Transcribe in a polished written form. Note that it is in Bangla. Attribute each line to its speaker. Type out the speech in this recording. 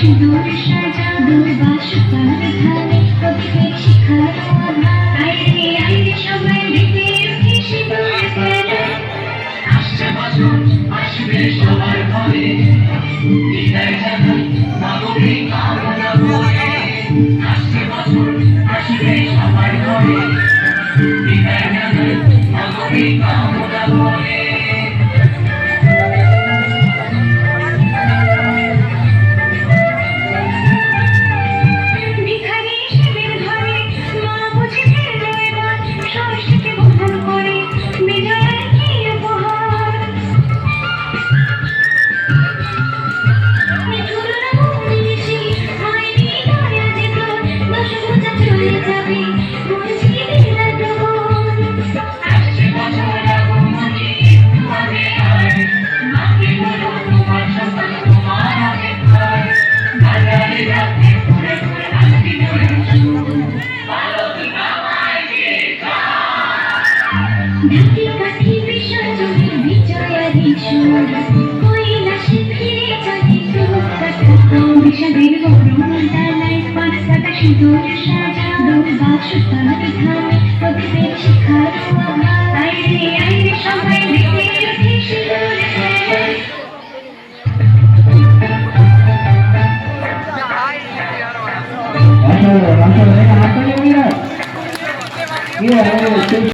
Speaker 1: সিঁদুর সাজা দুর্বাসতার ধানে প্রত্যেক শিখার আইরে আইরে সবাই মেতে উঠে সিঁদুর খেলা।
Speaker 2: আসছে বছর আসবে সবার ঘরে, বিদায় জানাই মানবিক কামনা করে। আসছে বছর আসবে সবার ঘরে, বিদায় জানাই মানবিক কামনা করে।
Speaker 1: ঢাকি কাঠি বিসর্জনের বিজয়ারি সুর কৈলাসে ফিরে চলে কাটা বিষাদের গরম ডালায় পাঁচ কাটা সিঁদুর সাজা দুর্বাসতার ধানে প্রত্যেক শিখার আইরে আইরে সবাই মেতে উঠে সিঁদুর খেলায়।
Speaker 3: Iya,